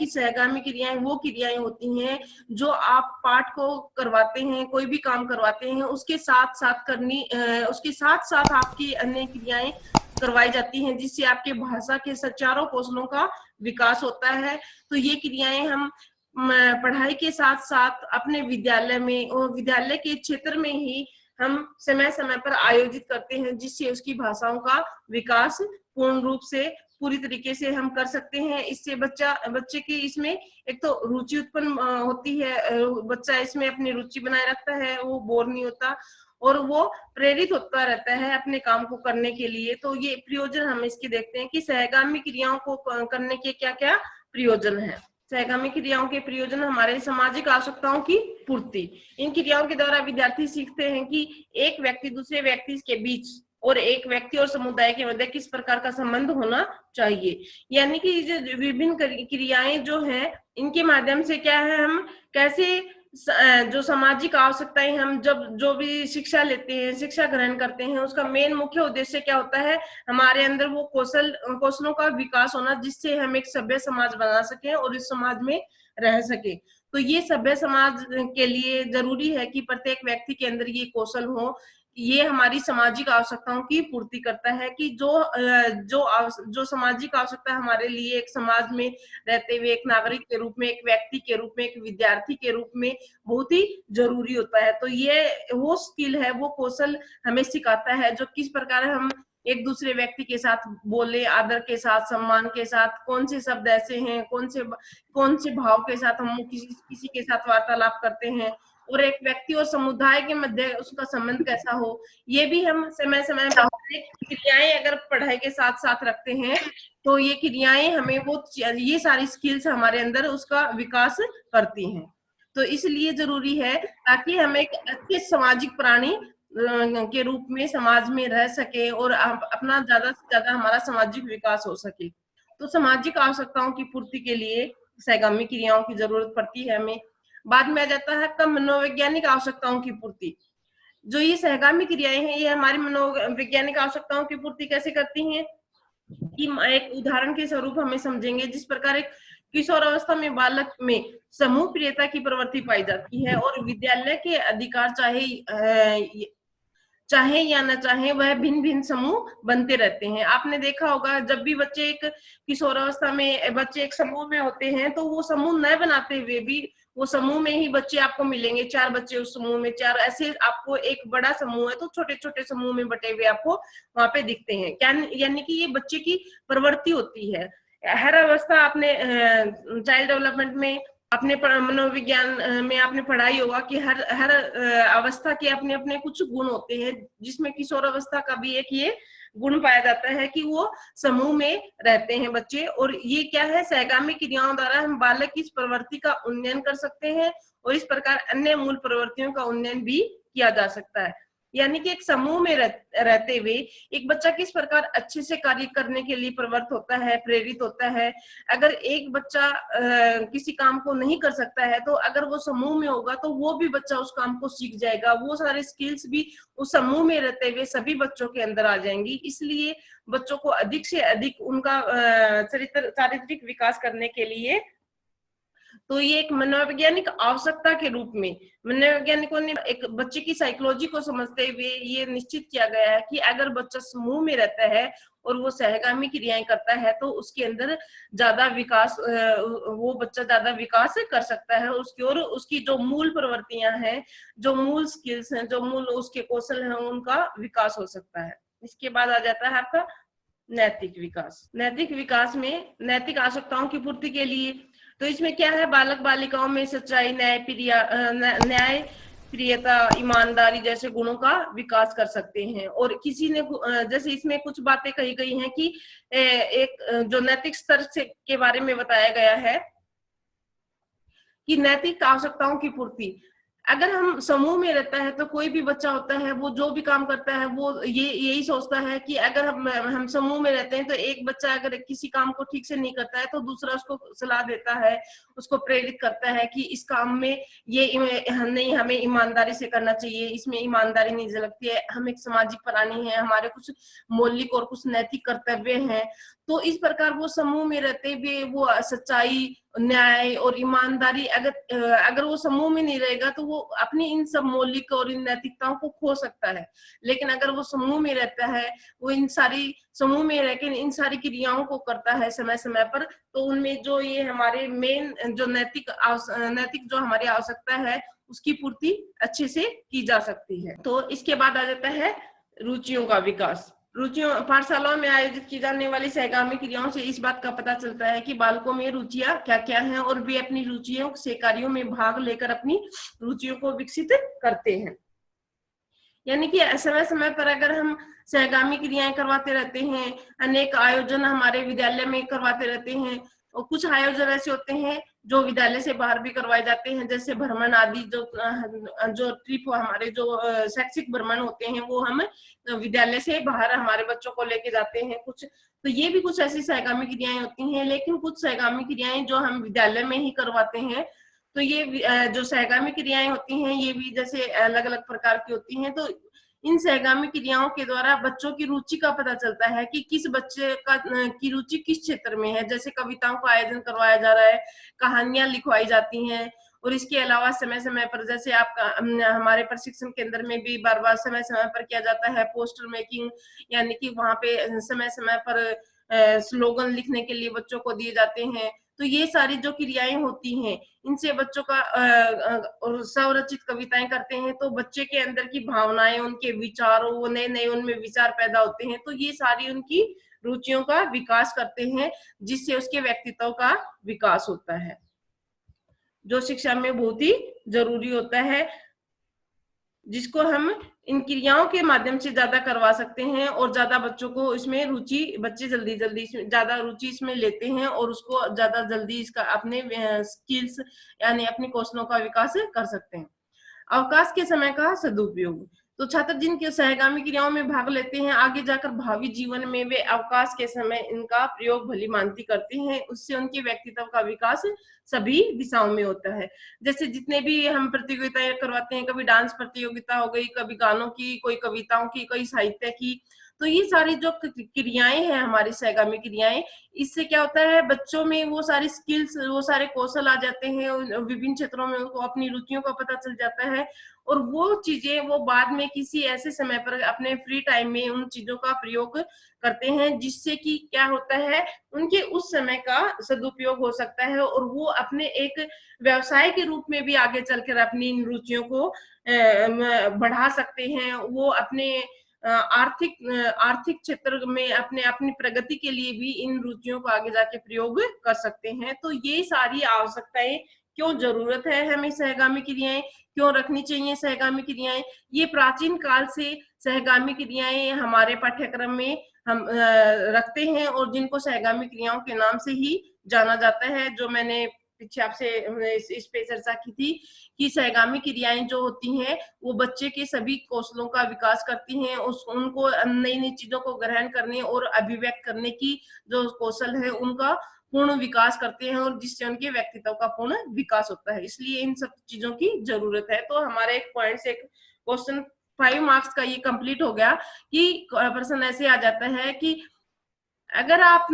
सहगामी क्रियाएं वो क्रियाएं होती हैं जो आप पाठ को करवाते हैं, कोई भी काम करवाते हैं, उसके साथ साथ आपकी अन्य क्रियाएं करवाई जाती हैं, जिससे आपके भाषा के चारों कौशलों का विकास होता है। तो ये क्रियाएं हम पढ़ाई के साथ साथ अपने विद्यालय में और विद्यालय के क्षेत्र में ही हम समय समय पर आयोजित करते हैं, जिससे उसकी भाषाओं का विकास पूर्ण रूप से पूरी तरीके से हम कर सकते हैं। इससे बच्चे की इसमें एक तो रुचि उत्पन्न होती है, बच्चा इसमें अपनी रुचि बनाए रखता है, वो बोर नहीं होता और वो प्रेरित होता रहता है अपने काम को करने के लिए। तो ये प्रयोजन हम इसके देखते हैं कि सहगामी क्रियाओं को करने के क्या क्या प्रयोजन है। सहगामी क्रियाओं के प्रयोजन हमारे सामाजिक आवश्यकताओं की पूर्ति। इन क्रियाओं के द्वारा विद्यार्थी सीखते हैं कि एक व्यक्ति दूसरे व्यक्ति के बीच और एक व्यक्ति और समुदाय के मध्य किस प्रकार का संबंध होना चाहिए। यानी कि जो विभिन्न क्रियाएं जो हैं, इनके माध्यम से क्या है, हम कैसे जो सामाजिक आवश्यकताएं, हम जब जो भी शिक्षा लेते हैं, शिक्षा ग्रहण करते हैं, उसका मेन मुख्य उद्देश्य क्या होता है, हमारे अंदर वो कौशलों का विकास होना, जिससे हम एक सभ्य समाज बना सके और इस समाज में रह सके। तो ये सभ्य समाज के लिए जरूरी है कि प्रत्येक व्यक्ति के अंदर ये कौशल हो। ये हमारी सामाजिक आवश्यकताओं की पूर्ति करता है कि जो सामाजिक आवश्यकता हमारे लिए एक समाज में रहते हुए एक नागरिक के रूप में, एक व्यक्ति के रूप में, एक विद्यार्थी के रूप में बहुत ही जरूरी होता है। तो ये वो स्किल है, वो कौशल हमें सिखाता है जो किस प्रकार हम एक दूसरे व्यक्ति के साथ बोले, आदर के साथ, सम्मान के साथ, कौन से शब्द ऐसे हैं, कौन से भाव के साथ हम किसी के साथ वार्तालाप करते हैं, और एक व्यक्ति और समुदाय के मध्य उसका संबंध कैसा हो। ये भी हम समय समय पर क्रियाएं अगर पढ़ाई के साथ साथ रखते हैं तो ये क्रियाएं हमें ये सारी स्किल्स हमारे अंदर उसका विकास करती हैं। तो इसलिए जरूरी है ताकि हम एक अच्छे सामाजिक प्राणी के रूप में समाज में रह सके और अपना ज्यादा से ज्यादा हमारा सामाजिक विकास हो सके। तो सामाजिक आवश्यकताओं की पूर्ति के लिए सहगामी क्रियाओं की जरूरत पड़ती है हमें। बाद में आ जाता है कम मनोवैज्ञानिक आवश्यकताओं की पूर्ति। जो ये सहगामी क्रियाएं हैं, ये हमारी मनोवैज्ञानिक आवश्यकताओं की पूर्ति कैसे करती हैं कि एक उदाहरण के स्वरूप हमें समझेंगे। जिस प्रकार एक किशोर अवस्था में बालक में समूह प्रियता की प्रवृत्ति पाई जाती है और विद्यालय के अधिकार चाहे या न चाहे वह भिन्न भिन्न समूह बनते रहते हैं। आपने देखा होगा जब भी बच्चे एक किशोरावस्था में बच्चे एक समूह में होते हैं तो वो समूह न बनाते हुए भी वो समूह में ही बच्चे आपको मिलेंगे, 4 बच्चे उस समूह में, 4 ऐसे आपको एक बड़ा समूह है तो छोटे छोटे समूह में बटे हुए आपको वहां पे दिखते हैं। क्या यानी कि ये बच्चे की प्रवृत्ति होती है। हर अवस्था आपने चाइल्ड डेवलपमेंट में अपने मनोविज्ञान में आपने पढ़ाई होगा कि हर अवस्था के अपने अपने कुछ गुण होते हैं, जिसमें किशोर अवस्था का भी एक ये गुण पाया जाता है कि वो समूह में रहते हैं बच्चे। और ये क्या है, सहगामी क्रियाओं द्वारा हम बालक की इस प्रवृत्ति का उन्नयन कर सकते हैं और इस प्रकार अन्य मूल प्रवृत्तियों का उन्नयन भी किया जा सकता है। यानी कि एक समूह में रहते हुए एक बच्चा किस प्रकार अच्छे से कार्य करने के लिए प्रवृत्त होता है, प्रेरित होता है। अगर एक बच्चा किसी काम को नहीं कर सकता है तो अगर वो समूह में होगा तो वो भी बच्चा उस काम को सीख जाएगा, वो सारे स्किल्स भी उस समूह में रहते हुए सभी बच्चों के अंदर आ जाएंगी। इसलिए बच्चों को अधिक से अधिक उनका चारित्रिक विकास करने के लिए तो ये एक मनोवैज्ञानिक आवश्यकता के रूप में मनोवैज्ञानिकों ने एक बच्चे की साइकोलॉजी को समझते हुए ये निश्चित किया गया है कि अगर बच्चा समूह में रहता है और वो सहगामी क्रियाएं करता है तो उसके अंदर ज्यादा विकास, वो बच्चा ज्यादा विकास कर सकता है उसकी, और उसकी जो मूल प्रवृत्तियां हैं, जो मूल स्किल्स हैं, जो मूल उसके कौशल हैं, उनका विकास हो सकता है। इसके बाद आ जाता है आपका नैतिक विकास। नैतिक विकास में नैतिक आवश्यकताओं की पूर्ति के लिए तो इसमें क्या है, बालक बालिकाओं में सच्चाई, न्याय प्रियता, ईमानदारी जैसे गुणों का विकास कर सकते हैं। और किसी ने जैसे इसमें कुछ बातें कही गई हैं कि एक जो नैतिक स्तर से के बारे में बताया गया है कि नैतिक आवश्यकताओं की पूर्ति, अगर हम समूह में रहता है तो कोई भी बच्चा होता है वो जो भी काम करता है वो यही सोचता है कि अगर हम समूह में रहते हैं तो एक बच्चा अगर किसी काम को ठीक से नहीं करता है तो दूसरा उसको सलाह देता है, उसको प्रेरित करता है कि इस काम में ये नहीं, हमें ईमानदारी से करना चाहिए, इसमें ईमानदारी नहीं झलकती है, हम एक सामाजिक प्राणी है, हमारे कुछ मौलिक और कुछ नैतिक कर्तव्य हैं। तो इस प्रकार वो समूह में रहते हुए वो सच्चाई, न्याय और ईमानदारी अगर वो समूह में नहीं रहेगा तो वो अपनी इन सब मौलिक और इन नैतिकताओं को खो सकता है। लेकिन अगर वो समूह में रहता है, वो इन सारी समूह में रहकर इन सारी क्रियाओं को करता है समय समय पर, तो उनमें जो ये हमारे मेन जो नैतिक जो हमारी आवश्यकता है उसकी पूर्ति अच्छे से की जा सकती है। तो इसके बाद आ जाता है रुचियों का विकास। रुचियों पाठशालाओं में आयोजित की जाने वाली सहगामी क्रियाओं से इस बात का पता चलता है कि बालकों में रुचियां क्या क्या हैं और वे अपनी रुचियों से कार्यों में भाग लेकर अपनी रुचियों को विकसित करते हैं। यानी कि समय समय पर अगर हम सहगामी क्रियाएं करवाते रहते हैं, अनेक आयोजन हमारे विद्यालय में करवाते रहते हैं, और कुछ आयोजन ऐसे होते हैं जो विद्यालय से बाहर भी करवाए जाते हैं, जैसे भ्रमण आदि, जो ट्रिप हमारे जो शैक्षिक भ्रमण होते हैं वो हम विद्यालय से बाहर हमारे बच्चों को लेके जाते हैं कुछ। तो ये भी कुछ ऐसी सहगामी क्रियाएं होती हैं। लेकिन कुछ सहगामी क्रियाएं जो हम विद्यालय में ही करवाते हैं, तो ये जो सहगामी क्रियाएं होती हैं ये भी जैसे अलग अलग प्रकार की होती हैं। तो इन सहगामी क्रियाओं के द्वारा बच्चों की रुचि का पता चलता है कि किस बच्चे की रुचि किस क्षेत्र में है। जैसे कविताओं का आयोजन करवाया जा रहा है, कहानियां लिखवाई जाती हैं, और इसके अलावा समय समय पर जैसे आपका हमारे प्रशिक्षण केंद्र में भी बार बार समय समय पर किया जाता है पोस्टर मेकिंग, यानी कि वहां पे समय समय पर स्लोगन लिखने के लिए बच्चों को दिए जाते हैं। तो ये सारी जो क्रियाएं होती हैं इनसे बच्चों का स्वरचित कविताएं करते हैं, तो बच्चे के अंदर की भावनाएं, उनके विचारों, वो नए नए उनमें विचार पैदा होते हैं। तो ये सारी उनकी रुचियों का विकास करते हैं, जिससे उसके व्यक्तित्व का विकास होता है, जो शिक्षा में बहुत ही जरूरी होता है, जिसको हम इन क्रियाओं के माध्यम से ज्यादा करवा सकते हैं और ज्यादा बच्चों को इसमें रुचि, बच्चे जल्दी जल्दी ज्यादा रुचि इसमें लेते हैं और उसको ज्यादा जल्दी इसका अपने स्किल्स यानी अपने कौशलों का विकास कर सकते हैं। अवकाश के समय का सदुपयोग। तो छात्र जिनके सहगामी क्रियाओं में भाग लेते हैं, आगे जाकर भावी जीवन में वे अवकाश के समय इनका प्रयोग भली मानती करते हैं। उससे उनके व्यक्तित्व का विकास सभी दिशाओं में होता है। जैसे जितने भी हम प्रतियोगिताएं करवाते हैं, कभी डांस प्रतियोगिता हो गई, कभी गानों की, कोई कविताओं की, कोई साहित्य की, तो ये सारी जो क्रियाएं हैं हमारी सहगामी क्रियाएं, इससे क्या होता है बच्चों में वो सारी स्किल्स, वो सारे कौशल आ जाते हैं, विभिन्न क्षेत्रों में उनको अपनी रुचियों का पता चल जाता है, और वो चीजें वो बाद में किसी ऐसे समय पर अपने फ्री टाइम में उन चीजों का प्रयोग करते हैं, जिससे कि क्या होता है उनके उस समय का सदुपयोग हो सकता है और वो अपने एक व्यवसाय के रूप में भी आगे चलकर अपनी इन रुचियों को बढ़ा सकते हैं। वो अपने आर्थिक क्षेत्र में अपने अपनी प्रगति के लिए भी इन रुचियों को आगे जाके प्रयोग कर सकते हैं। तो ये सारी आवश्यकताएं, क्यों जरूरत है हमें सहगामी क्रियाएं, क्यों रखनी चाहिए सहगामी क्रियाएं, ये प्राचीन काल से सहगामी क्रियाएं हमारे पाठ्यक्रम में हम रखते हैं और जिनको सहगामी क्रियाओं के नाम से ही जाना जाता है। जो मैंने पीछे आपसे इस पे चर्चा की थी कि सहगामी क्रियाएं जो होती हैं वो बच्चे के सभी कौशलों का विकास करती हैं, उनको नई नई चीजों को ग्रहण करने और अभिव्यक्त करने की जो कौशल है उनका पूर्ण विकास करते हैं और जिससे उनके व्यक्तित्व का पूर्ण विकास होता है। इसलिए इन सब चीजों की जरूरत है। तो हमारे एक पॉइंट से क्वेश्चन 5 मार्क्स का ये कंप्लीट हो गया कि प्रश्न ऐसे आ जाता है कि अगर आप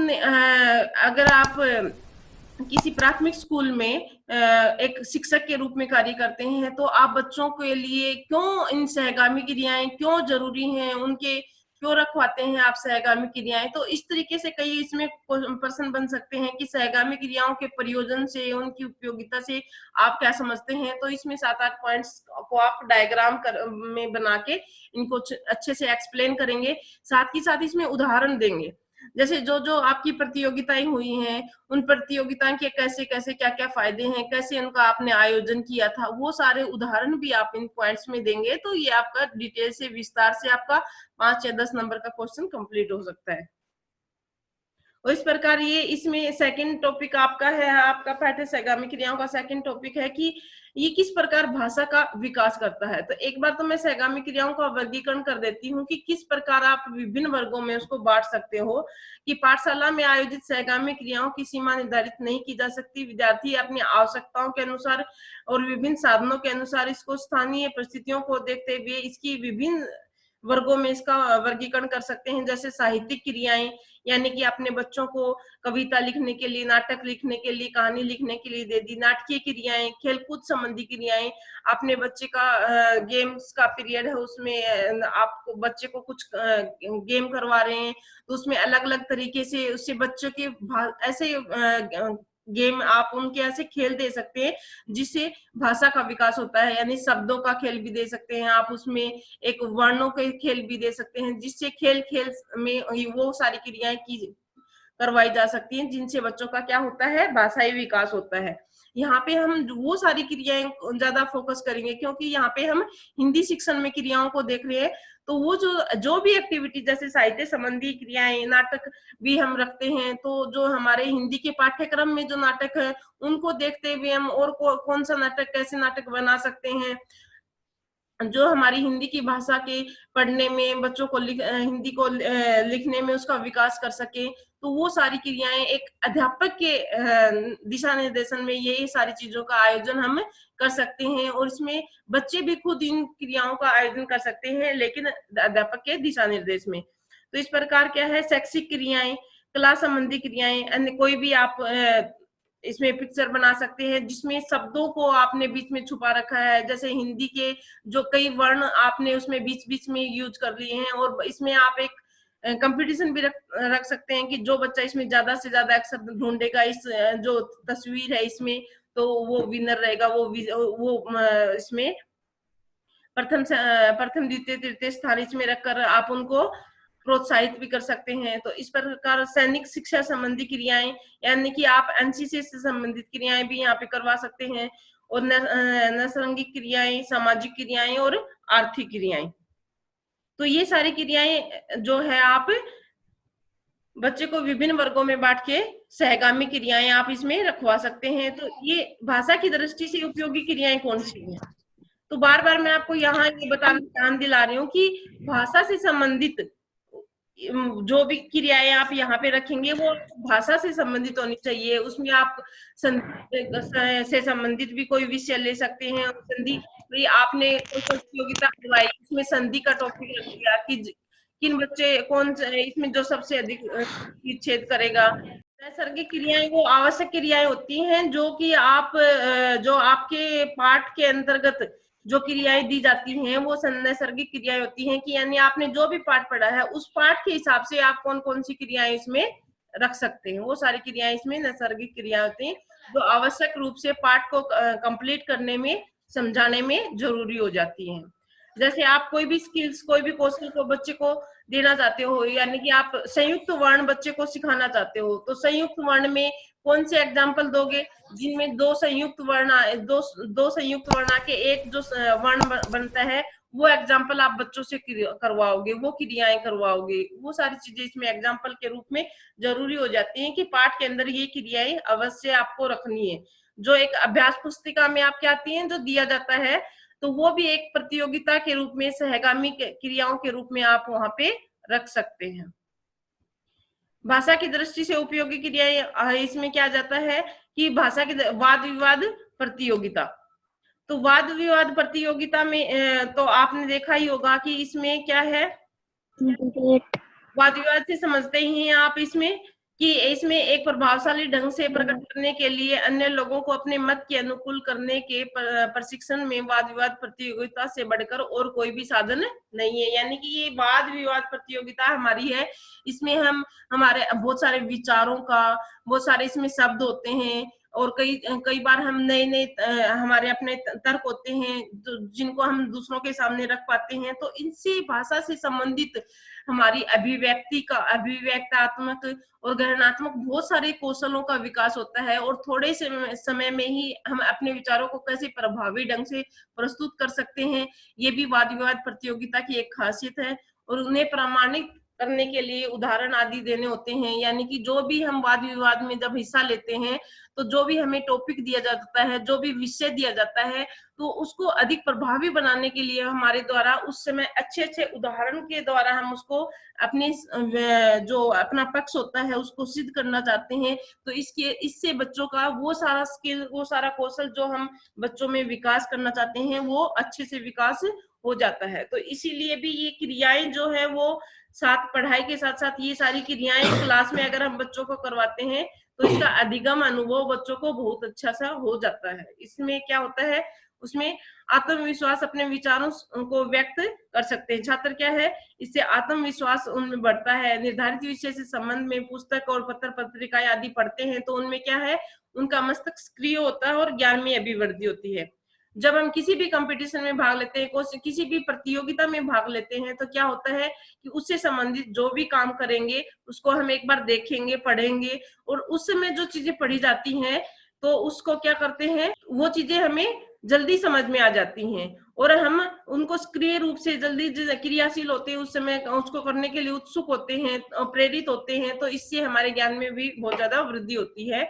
किसी प्राथमिक स्कूल में एक शिक्षक के रूप में कार्य करते हैं, तो आप बच्चों के लिए क्यों इन सहगामी क्रियाएं क्यों जरूरी हैं, उनके क्यों रखवाते हैं आप सहगामी क्रियाएं। तो इस तरीके से कई इसमें प्रश्न बन सकते हैं कि सहगामी क्रियाओं के प्रयोजन से, उनकी उपयोगिता से आप क्या समझते हैं। तो इसमें 7-8 पॉइंट्स को आप डायग्राम में बना के इनको अच्छे से एक्सप्लेन करेंगे, साथ ही साथ इसमें उदाहरण देंगे। जैसे जो जो आपकी प्रतियोगिताएं हुई हैं, उन प्रतियोगिताओं के कैसे कैसे क्या क्या फायदे हैं, कैसे उनका आपने आयोजन किया था, वो सारे उदाहरण भी आप इन पॉइंट्स में देंगे। तो ये आपका डिटेल से विस्तार से आपका 5 या 10 नंबर का क्वेश्चन कंप्लीट हो सकता है। और इस प्रकार ये इसमें सेकंड टॉपिक आपका है, आपका पाठ्य सहगामी क्रियाओं का सेकंड टॉपिक है कि ये किस प्रकार भाषा का विकास करता है। तो एक बार तो मैं सहगामी क्रियाओं का वर्गीकरण कर देती हूँ कि किस प्रकार आप विभिन्न वर्गों में उसको बांट सकते हो। कि पाठशाला में आयोजित सहगामी क्रियाओं की सीमा निर्धारित नहीं की जा सकती। विद्यार्थी अपनी आवश्यकताओं के अनुसार और विभिन्न साधनों के अनुसार इसको स्थानीय परिस्थितियों को देखते हुए इसकी विभिन्न वर्गों में इसका वर्गीकरण कर सकते हैं, जैसे साहित्यिक क्रियाएं, यानी कि अपने बच्चों को कविता लिखने के लिए, नाटक लिखने के लिए, कहानी लिखने के लिए दे दी। नाटकीय क्रियाएं, खेलकूद संबंधी क्रियाएं, अपने बच्चे का गेम्स का पीरियड है, उसमें आप बच्चे को कुछ गेम करवा रहे हैं, तो उसमें अलग अलग तरीके से उससे बच्चों के ऐसे गेम आप उनके ऐसे खेल दे सकते हैं जिससे भाषा का विकास होता है, यानी शब्दों का खेल भी दे सकते हैं आप, उसमें एक वर्णों के खेल भी दे सकते हैं, जिससे खेल खेल में वो सारी क्रियाएं की करवाई जा सकती हैं जिनसे बच्चों का क्या होता है, भाषाई विकास होता है। यहाँ पे हम वो सारी क्रियाएं ज्यादा फोकस करेंगे, क्योंकि यहाँ पे हम हिंदी शिक्षण में क्रियाओं को देख रहे हैं, तो वो जो भी एक्टिविटी जैसे साहित्य संबंधी क्रियाएं, नाटक भी हम रखते हैं, तो जो हमारे हिंदी के पाठ्यक्रम में जो नाटक है उनको देखते हुए हम और कौन सा नाटक, कैसे नाटक बना सकते हैं जो हमारी हिंदी की भाषा के पढ़ने में, बच्चों को हिंदी को लिखने में उसका विकास कर सके। तो वो सारी क्रियाएं एक अध्यापक के दिशा निर्देशन में ये सारी चीजों का आयोजन हम कर सकते हैं, और इसमें बच्चे भी खुद इन क्रियाओं का आयोजन कर सकते हैं, लेकिन अध्यापक के दिशा निर्देश में। तो इस प्रकार क्या है, शैक्षिक क्रियाएं, कला संबंधी क्रियाएं, अन्य कोई भी आप इसमें पिक्चर बना सकते हैं जिसमें शब्दों को आपने बीच में छुपा रखा है, जैसे हिंदी के जो कई वर्ण आपने उसमें बीच बीच में यूज कर लिए हैं, और इसमें आप एक कंपटीशन भी रख सकते हैं कि जो बच्चा इसमें ज्यादा से ज्यादा अक्षर ढूंढेगा इस जो तस्वीर है इसमें, तो वो विनर रहेगा, वो इसमें प्रथम द्वितीय तृतीय स्थान इसमें रखकर आप उनको प्रोत्साहित भी कर सकते हैं। तो इस प्रकार सैनिक शिक्षा संबंधी क्रियाएं, यानी कि आप एनसीसी से संबंधित क्रियाएं भी यहाँ पे करवा सकते हैं, और नैसर्गिक क्रियाएं, सामाजिक क्रियाएं और आर्थिक क्रियाएं। तो ये सारी क्रियाएं जो है आप बच्चे को विभिन्न वर्गों में बांट के सहगामी क्रियाएं आप इसमें रखवा सकते हैं। तो ये भाषा की दृष्टि से उपयोगी क्रियाएं कौन सी हैं? तो बार बार मैं आपको यहाँ ये बताना ध्यान दिला रही हूँ कि भाषा से संबंधित जो भी क्रियाएं आप यहाँ पे रखेंगे वो भाषा से संबंधित होनी चाहिए। उसमें आप संधि से संबंधित भी कोई विषय ले सकते हैं। संधि भाई आपने कोई प्रतियोगिता करवाई, उसमें संधि का टॉपिक रख दिया कि किन बच्चे कौन इसमें जो सबसे अधिक छेद करेगा। नैसर्गिक क्रियाएं वो आवश्यक क्रियाएं होती हैं जो कि आप जो आपके पाठ के अंतर्गत जो क्रियाएं दी जाती हैं वो नैसर्गिक क्रियाएं होती हैं, कि यानी आपने जो भी पाठ पढ़ा है उस पाठ के हिसाब से आप कौन कौन सी क्रियाएं इसमें रख सकते हैं। वो सारी क्रियाएं इसमें नैसर्गिक क्रियाएं होती हैं जो आवश्यक रूप से पाठ को कंप्लीट करने में, समझाने में जरूरी हो जाती हैं। जैसे आप कोई भी स्किल्स, कोई भी कौशल को बच्चे को देना चाहते हो, यानी कि आप संयुक्त वर्ण बच्चे को सिखाना चाहते हो, तो संयुक्त वर्ण में कौन से एग्जाम्पल दोगे जिनमें दो संयुक्त वर्ण आके एक जो वर्ण बनता है वो एग्जाम्पल आप बच्चों से करवाओगे, वो क्रियाएं करवाओगे। वो सारी चीजें इसमें एग्जाम्पल के रूप में जरूरी हो जाती हैं कि पाठ के अंदर ये क्रियाएं अवश्य आपको रखनी है। जो एक अभ्यास पुस्तिका में आपके आती है जो दिया जाता है, तो वो भी एक प्रतियोगिता के रूप में, सहगामी क्रियाओं के रूप में आप वहां पे रख सकते हैं। भाषा की दृष्टि से उपयोगी क्रियाएं इसमें क्या जाता है कि भाषा की वाद विवाद प्रतियोगिता। तो वाद विवाद प्रतियोगिता में तो आपने देखा ही होगा कि इसमें क्या है, वाद विवाद से समझते ही हैं आप इसमें कि इसमें एक प्रभावशाली ढंग से प्रकट करने के लिए अन्य लोगों को अपने मत के अनुकूल करने के प्रशिक्षण में वाद विवाद प्रतियोगिता से बढ़कर और कोई भी साधन नहीं है। यानी कि ये वाद विवाद प्रतियोगिता हमारी है, इसमें हम हमारे बहुत सारे विचारों का, बहुत सारे इसमें शब्द होते हैं, और कई बार हम नए नए हमारे अपने तर्क होते हैं जिनको हम दूसरों के सामने रख पाते हैं। तो इनसे भाषा से संबंधित हमारी अभिव्यक्तात्मक और गणनात्मक बहुत सारे कौशलों का विकास होता है, और थोड़े से समय में ही हम अपने विचारों को कैसे प्रभावी ढंग से प्रस्तुत कर सकते हैं, ये भी वाद विवाद प्रतियोगिता की एक खासियत है। और उन्हें प्रमाणित करने के लिए उदाहरण आदि देने होते हैं, यानी कि जो भी हम वाद विवाद में जब हिस्सा लेते हैं तो जो भी हमें टॉपिक दिया जाता है, जो भी विषय दिया जाता है, तो उसको अधिक प्रभावी बनाने के लिए हमारे द्वारा उस समय अच्छे अच्छे उदाहरण के द्वारा हम उसको अपनी जो अपना पक्ष होता है उसको सिद्ध करना चाहते हैं। तो इससे बच्चों का वो सारा स्किल, वो सारा कौशल जो हम बच्चों में विकास करना चाहते हैं वो अच्छे से विकास हो जाता है। तो इसीलिए भी ये क्रियाएं जो है वो साथ पढ़ाई के साथ साथ ये सारी क्रियाएं क्लास में अगर हम बच्चों को करवाते हैं तो इसका अधिगम अनुभव बच्चों को बहुत अच्छा सा हो जाता है। इसमें क्या होता है, उसमें आत्मविश्वास, अपने विचारों को व्यक्त कर सकते हैं छात्र। क्या है, इससे आत्मविश्वास उनमें बढ़ता है। निर्धारित विषय से संबंध में पुस्तक और पत्र पत्रिकाएं आदि पढ़ते हैं तो उनमें क्या है, उनका मस्तिष्क सक्रिय होता है और ज्ञान में अभिवृद्धि होती है। जब हम किसी भी कंपटीशन में भाग लेते हैं, किसी भी प्रतियोगिता में भाग लेते हैं तो क्या होता है कि उससे संबंधित जो भी काम करेंगे उसको हम एक बार देखेंगे, पढ़ेंगे और उस समय जो चीजें पढ़ी जाती हैं तो उसको क्या करते हैं, वो चीजें हमें जल्दी समझ में आ जाती हैं और हम उनको सक्रिय रूप से जल्दी क्रियाशील होते हैं, उस समय उसको करने के लिए उत्सुक होते हैं, प्रेरित होते हैं। तो इससे हमारे ज्ञान में भी बहुत ज्यादा वृद्धि होती है।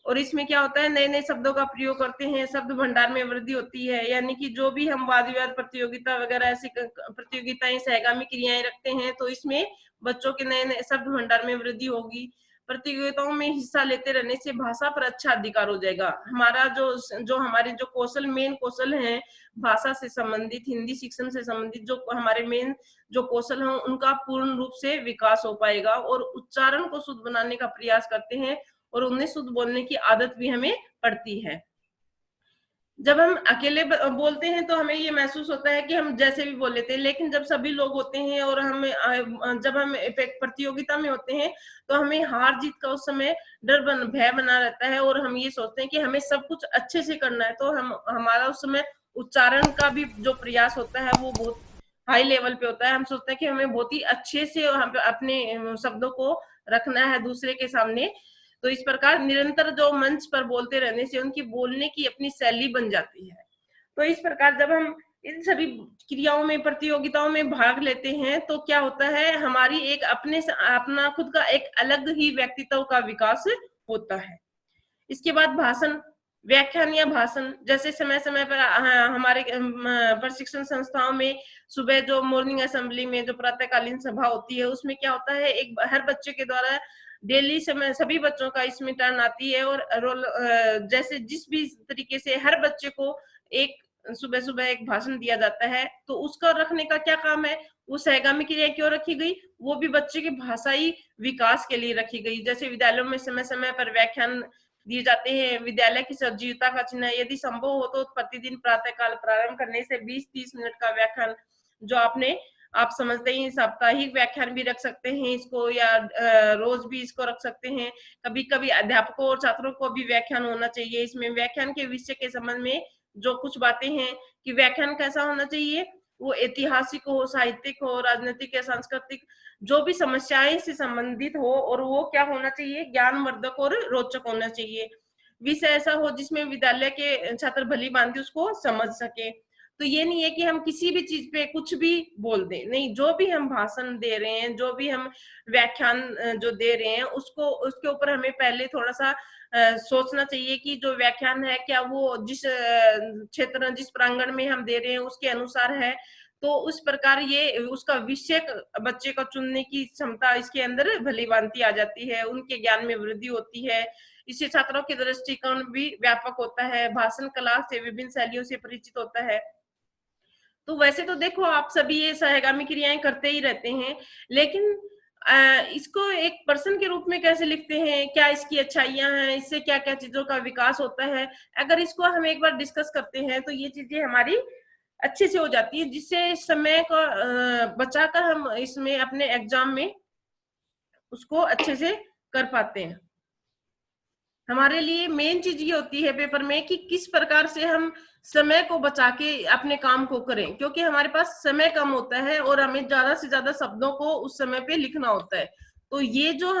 और इसमें क्या होता है, नए नए शब्दों का प्रयोग करते हैं, शब्द भंडार में वृद्धि होती है। यानी कि जो भी हम वाद विवाद प्रतियोगिता वगैरह ऐसी प्रतियोगिताएं, सहगामी क्रियाएं रखते हैं तो इसमें बच्चों के नए नए शब्द भंडार में वृद्धि होगी। प्रतियोगिताओं में हिस्सा लेते रहने से भाषा पर अच्छा अधिकार हो जाएगा। हमारा जो हमारे जो कौशल, मेन कौशल हैं भाषा से संबंधित, हिंदी शिक्षण से संबंधित जो हमारे मेन जो कौशल हैं उनका पूर्ण रूप से विकास हो पाएगा। और उच्चारण को शुद्ध बनाने का प्रयास करते हैं और उन्हें शुद्ध बोलने की आदत भी हमें पड़ती है। जब हम अकेले बोलते हैं तो हमें ये महसूस होता है कि हम जैसे भी बोल लेते हैं, लेकिन जब सभी लोग होते हैं और जब हम प्रतियोगिता में होते हैं तो हमें हार जीत का उस समय भय बना रहता है और हम ये सोचते हैं कि हमें सब कुछ अच्छे से करना है। तो हमारा उस समय उच्चारण का भी जो प्रयास होता है वो बहुत हाई लेवल पे होता है। हम सोचते हैं कि हमें बहुत ही अच्छे से अपने शब्दों को रखना है दूसरे के सामने। तो इस प्रकार निरंतर जो मंच पर बोलते रहने से उनकी बोलने की अपनी शैली बन जाती है। तो इस प्रकार जब हम इन सभी क्रियाओं में, प्रतियोगिताओं में भाग लेते हैं तो क्या होता है, हमारी एक अपना खुद का एक अलग ही व्यक्तित्व का विकास होता है। इसके बाद भाषण, व्याख्यान या भाषण, जैसे समय समय पर हमारे प्रशिक्षण संस्थाओं में सुबह जो मॉर्निंग असेंबली में जो प्रातःकालीन सभा होती है उसमें क्या होता है, एक हर बच्चे के द्वारा डेली समय सभी बच्चों का इसमें टर्न आती है और रोल जैसे जिस भी तरीके से हर बच्चे को एक सुबह सुबह एक भाषण दिया जाता है तो उसका रखने का क्या काम है, वो सहगामी क्रिया क्यों रखी गई, वो भी बच्चे के भाषाई विकास के लिए रखी गई। जैसे विद्यालयों में समय समय पर व्याख्यान दिए जाते हैं। विद्यालय की सजीवता का चिन्ह, यदि संभव हो तो प्रतिदिन प्रातःकाल प्रारंभ करने से 20-30 मिनट का व्याख्यान जो आप समझते ही साप्ताहिक व्याख्यान भी रख सकते हैं इसको, या रोज भी इसको रख सकते हैं। कभी कभी अध्यापकों और छात्रों को भी व्याख्यान होना चाहिए। इसमें व्याख्यान के विषय के संबंध में जो कुछ बातें हैं कि व्याख्यान कैसा होना चाहिए, वो ऐतिहासिक हो, साहित्यिक हो, राजनीतिक या सांस्कृतिक, जो भी समस्याएं से संबंधित हो, और वो क्या होना चाहिए, ज्ञानवर्धक और रोचक होना चाहिए। विषय ऐसा हो जिसमें विद्यालय के छात्र भली भांति उसको समझ सके। तो ये नहीं है कि हम किसी भी चीज पे कुछ भी बोल दें, नहीं, जो भी हम भाषण दे रहे हैं, जो भी हम व्याख्यान जो दे रहे हैं उसको, उसके ऊपर हमें पहले थोड़ा सा सोचना चाहिए कि जो व्याख्यान है क्या वो जिस क्षेत्र, जिस प्रांगण में हम दे रहे हैं उसके अनुसार है। तो उस प्रकार ये उसका विषय बच्चे को चुनने की क्षमता इसके अंदर भली भांति आ जाती है, उनके ज्ञान में वृद्धि होती है। इससे छात्रों के दृष्टिकोण भी व्यापक होता है, भाषण कला से विभिन्न शैलियों से परिचित होता है। तो वैसे तो देखो आप सभी ये सहगामी क्रियाएं करते ही रहते हैं, लेकिन इसको एक पर्सन के रूप में कैसे लिखते हैं, क्या इसकी अच्छाइयां हैं, इससे क्या क्या चीजों का विकास होता है, अगर इसको हम एक बार डिस्कस करते हैं तो ये चीजें हमारी अच्छे से हो जाती है, जिससे समय को बचाकर हम इसमें अपने एग्जाम में उसको अच्छे से कर पाते हैं। हमारे लिए मेन चीज ये होती है पेपर में कि किस प्रकार से हम समय को बचा के अपने काम को करें, क्योंकि हमारे पास समय कम होता है और हमें ज्यादा से ज्यादा शब्दों को उस समय पे लिखना होता है। तो ये जो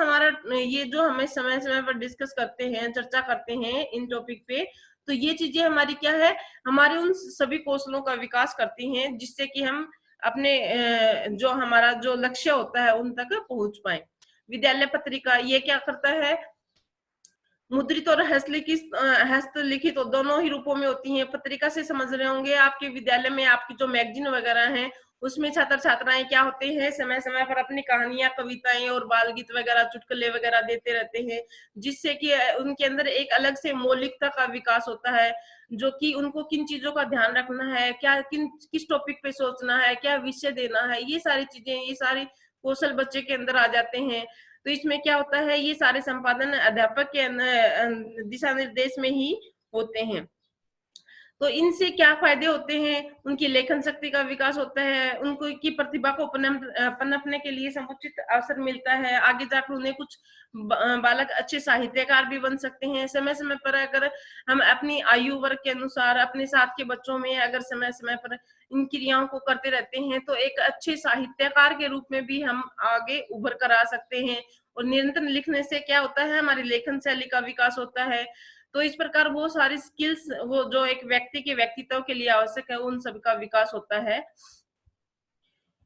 हमें समय समय पर डिस्कस करते हैं, चर्चा करते हैं इन टॉपिक पे, तो ये चीजें हमारी क्या है, हमारे उन सभी कौशलों का विकास करती हैं जिससे कि हम अपने जो हमारा जो लक्ष्य होता है उन तक पहुंच पाए। विद्यालय पत्रिका ये क्या करता है, मुद्रित और हस्तलिखित दोनों ही रूपों में होती हैं। पत्रिका से समझ रहे होंगे आपके विद्यालय में आपकी जो मैगजीन वगैरह हैं उसमें छात्र छात्राएं क्या होते हैं, समय समय पर अपनी कहानियां, कविताएं और बाल गीत वगैरह, चुटकुले वगैरह देते रहते हैं, जिससे कि उनके अंदर एक अलग से मौलिकता का विकास होता है, जो कि उनको किन चीजों का ध्यान रखना है, क्या किस टॉपिक पे सोचना है, क्या विषय देना है, ये सारी चीजें, ये सारे कौशल बच्चे के अंदर आ जाते हैं। तो इसमें क्या होता है, ये सारे संपादन अध्यापक के दिशा निर्देश में ही होते हैं। तो इनसे क्या फायदे होते हैं, उनकी लेखन शक्ति का विकास होता है, उनको की प्रतिभा को पनपने के लिए समुचित अवसर मिलता है, आगे जाकर उन्हें कुछ बालक अच्छे साहित्यकार भी बन सकते हैं। समय समय पर अगर हम अपनी आयु वर्ग के अनुसार अपने साथ के बच्चों में अगर समय समय पर इन क्रियाओं को करते रहते हैं, तो एक अच्छे साहित्यकार के रूप में भी हम आगे उभर कर आ सकते हैं। और निरंतर लिखने से क्या होता है, हमारी लेखन शैली का विकास होता है। तो इस प्रकार वो सारी स्किल्स, वो जो एक व्यक्ति के व्यक्तित्व के लिए आवश्यक है, उन सब का विकास होता है।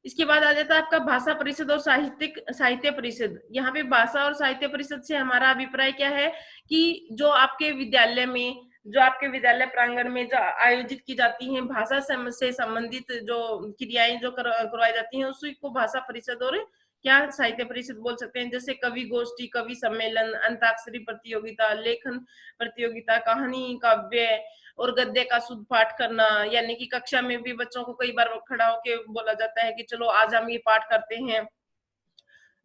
इसके बाद आ जाता है आपका भाषा परिषद और साहित्य परिषद। यहाँ पे भाषा और साहित्य परिषद से हमारा अभिप्राय क्या है कि जो आपके विद्यालय प्रांगण में जो आयोजित की जाती हैं भाषा से संबंधित जो क्रियाएं जो करवाई जाती हैं, उसी को भाषा परिषद और क्या साहित्य परिषद बोल सकते हैं। जैसे कवि गोष्ठी, कवि सम्मेलन, अंताक्षरी प्रतियोगिता, लेखन प्रतियोगिता, कहानी, काव्य और गद्य का शुद्ध पाठ करना। यानी कि कक्षा में भी बच्चों को कई बार खड़ा होके बोला जाता है कि चलो आज हम ये पाठ करते हैं,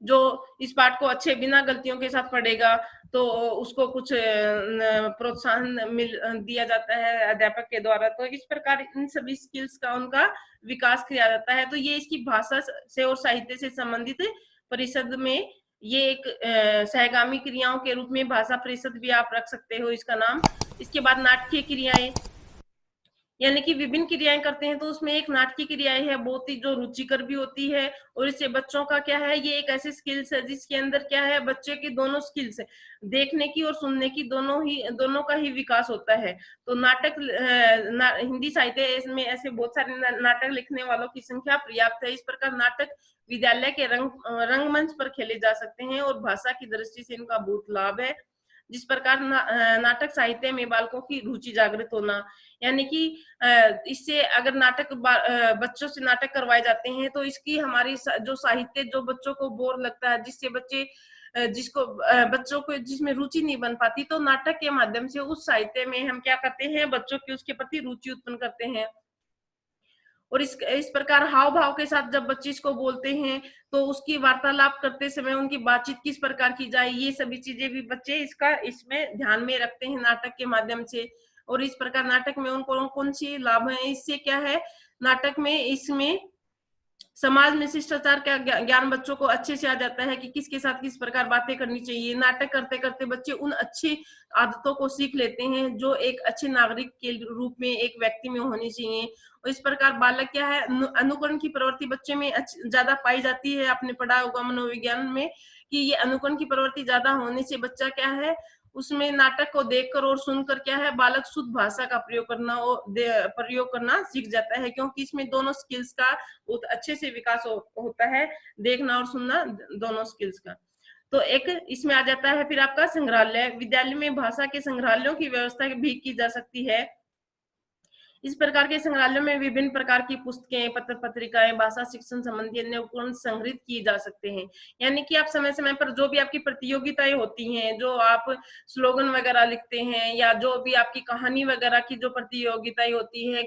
जो इस पाठ को अच्छे बिना गलतियों के साथ पढ़ेगा तो उसको कुछ प्रोत्साहन दिया जाता है अध्यापक के द्वारा। तो इस प्रकार इन सभी स्किल्स का उनका विकास किया जाता है। तो ये इसकी भाषा से और साहित्य से संबंधित परिषद में ये एक सहगामी क्रियाओं के रूप में भाषा परिषद भी आप रख सकते हो इसका नाम। इसके बाद नाटकीय क्रियाएं, यानी कि विभिन्न क्रियाएं करते हैं, तो उसमें एक नाटकीय क्रियाएं है, बहुत ही जो रुचिकर भी होती है। और इससे बच्चों का क्या है, ये एक ऐसी स्किल्स है जिसके अंदर क्या है, बच्चे की दोनों स्किल्स है, देखने की और सुनने की, दोनों का ही विकास होता है। तो हिंदी साहित्य में ऐसे बहुत सारे नाटक लिखने वालों की संख्या पर्याप्त है। इस प्रकार नाटक विद्यालय के रंगमंच पर खेले जा सकते हैं और भाषा की दृष्टि से इनका बहुत लाभ है। जिस प्रकार नाटक साहित्य में बालकों की रुचि जागृत होना, यानी कि इससे अगर बच्चों से नाटक करवाए जाते हैं, तो इसकी हमारी जो साहित्य जो बच्चों को बोर लगता है, जिससे बच्चों को जिसमें रुचि नहीं बन पाती, तो नाटक के माध्यम से उस साहित्य में हम क्या करते हैं, बच्चों की उसके प्रति रुचि उत्पन्न करते हैं। और इस प्रकार हाव भाव के साथ जब बच्चे इसको बोलते हैं, तो उसकी वार्तालाप करते समय उनकी बातचीत किस प्रकार की जाए, ये सभी चीजें भी बच्चे इसमें ध्यान में रखते हैं नाटक के माध्यम से। और इस प्रकार नाटक में उनको कौन सी लाभ है, इससे क्या है, नाटक में इसमें समाज में शिष्टाचार का ज्ञान बच्चों को अच्छे से आ जाता है कि किसके साथ किस प्रकार बातें करनी चाहिए। नाटक करते करते बच्चे उन अच्छी आदतों को सीख लेते हैं जो एक अच्छे नागरिक के रूप में एक व्यक्ति में होनी चाहिए। और इस प्रकार बालक क्या है, अनुकरण की प्रवृत्ति बच्चे में ज्यादा पाई जाती है। आपने पढ़ा होगा मनोविज्ञान में कि ये अनुकरण की प्रवृत्ति ज्यादा होने से बच्चा क्या है, उसमें नाटक को देखकर और सुनकर क्या है, बालक शुद्ध भाषा का प्रयोग करना सीख जाता है, क्योंकि इसमें दोनों स्किल्स का बहुत अच्छे से विकास होता है, देखना और सुनना दोनों स्किल्स का। तो एक इसमें आ जाता है फिर आपका संग्रहालय। विद्यालय में भाषा के संग्रहालयों की व्यवस्था भी की जा सकती है। इस प्रकार के संग्रहालयों में विभिन्न प्रकार की पुस्तकें, पत्र पत्रिकाएं, भाषा शिक्षण संबंधी अन्य उपकरण संग्रहित किए जा सकते हैं। यानी कि आप समय समय पर जो भी आपकी प्रतियोगिताएं होती हैं, जो आप स्लोगन वगैरह लिखते हैं, या जो भी आपकी कहानी वगैरह की जो प्रतियोगिताएं होती है,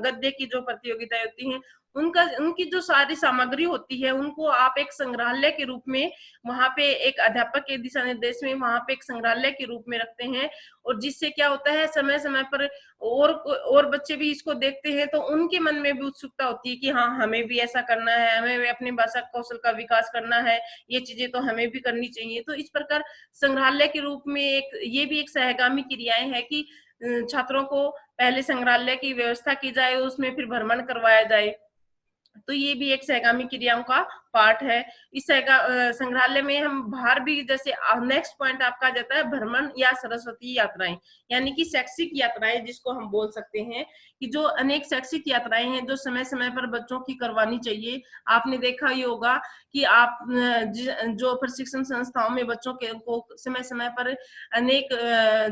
गद्य की जो प्रतियोगिताएं होती हैं, उनकी जो सारी सामग्री होती है, उनको आप एक संग्रहालय के रूप में वहां पे एक अध्यापक के दिशा निर्देश में वहां पे एक संग्रहालय के रूप में रखते हैं। और जिससे क्या होता है, समय समय पर और बच्चे भी इसको देखते हैं, तो उनके मन में भी उत्सुकता होती है कि हाँ, हमें भी ऐसा करना है, हमें भी अपनी भाषा कौशल का विकास करना है, ये चीजें तो हमें भी करनी चाहिए। तो इस प्रकार संग्रहालय के रूप में ये भी एक सहगामी क्रियाएं है कि छात्रों को पहले संग्रहालय की व्यवस्था की जाए, उसमें फिर भ्रमण करवाया जाए। तो ये भी एक सहगामी क्रियाओं का पार्ट है। इस संग्रहालय में हम बाहर भी, जैसे नेक्स्ट पॉइंट आपका जाता है भ्रमण या सरस्वती यात्राएं, यानी कि शैक्षिक यात्राएं जिसको हम बोल सकते हैं, कि जो अनेक शैक्षिक यात्राएं हैं जो समय समय पर बच्चों की करवानी चाहिए। आपने देखा ही होगा कि आप जो प्रशिक्षण संस्थाओं में बच्चों को समय समय पर अनेक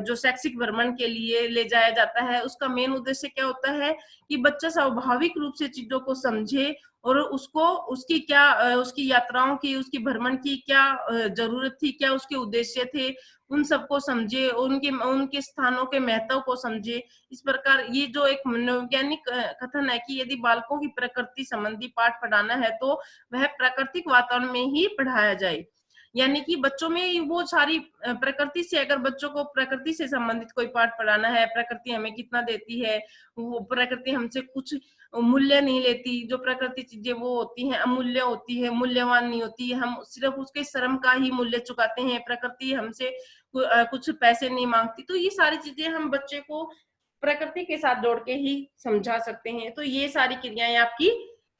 जो शैक्षिक भ्रमण के लिए ले जाया जाता है, उसका मेन उद्देश्य क्या होता है कि बच्चा स्वाभाविक रूप से चीजों को समझे और उसको उसकी क्या उसकी यात्राओं की, उसकी भ्रमण की क्या जरूरत थी, क्या उसके उद्देश्य थे, उन सबको समझे, उनके उनके स्थानों के महत्व को समझे। इस प्रकार ये जो एक मनोवैज्ञानिक कथन है कि यदि बालकों की प्रकृति संबंधी पाठ पढ़ाना है तो वह प्राकृतिक वातावरण में ही पढ़ाया जाए। यानी कि बच्चों में वो सारी प्रकृति से, अगर बच्चों को प्रकृति से संबंधित कोई पाठ पढ़ाना है, प्रकृति हमें कितना देती है, वो प्रकृति हमसे कुछ मूल्य नहीं लेती, जो प्रकृति चीजें वो होती हैं अमूल्य होती है, मूल्यवान नहीं होती, हम सिर्फ उसके श्रम का ही मूल्य चुकाते हैं, प्रकृति हमसे कुछ पैसे नहीं मांगती। तो ये सारी चीजें हम बच्चे को प्रकृति के साथ जोड़ के ही समझा सकते हैं। तो ये सारी क्रियाएं आपकी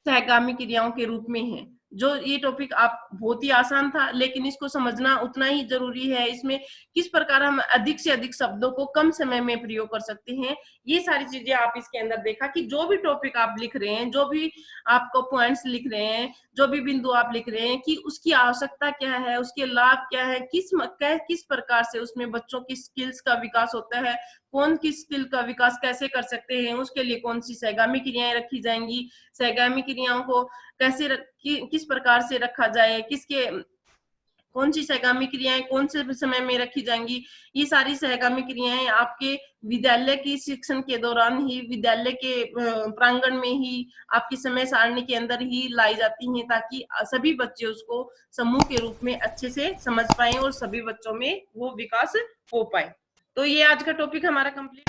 सहगामी क्रियाओं के रूप में है। जो ये टॉपिक आप बहुत ही आसान था, लेकिन इसको समझना उतना ही जरूरी है। इसमें किस प्रकार हम अधिक से अधिक शब्दों को कम समय में प्रयोग कर सकते हैं, ये सारी चीजें आप इसके अंदर देखा कि जो भी टॉपिक आप लिख रहे हैं, जो भी आपको पॉइंट्स लिख रहे हैं, जो भी बिंदु आप लिख रहे हैं, कि उसकी आवश्यकता क्या है, उसके लाभ क्या है, किस प्रकार से उसमें बच्चों की स्किल्स का विकास होता है, कौन किस स्किल का विकास कैसे कर सकते हैं, उसके लिए कौन सी सहगामी क्रियाएं रखी जाएंगी, सहगामी क्रियाओं को कैसे किस प्रकार से रखा जाए, कौन सी सहगामी क्रियाएं कौन से समय में रखी जाएंगी। ये सारी सहगामी क्रियाएं आपके विद्यालय की शिक्षण के दौरान ही, विद्यालय के प्रांगण में ही, आपकी समय सारणी के अंदर ही लाई जाती हैं, ताकि सभी बच्चे उसको समूह के रूप में अच्छे से समझ पाए और सभी बच्चों में वो विकास हो पाए। तो ये आज का टॉपिक हमारा कंप्लीट।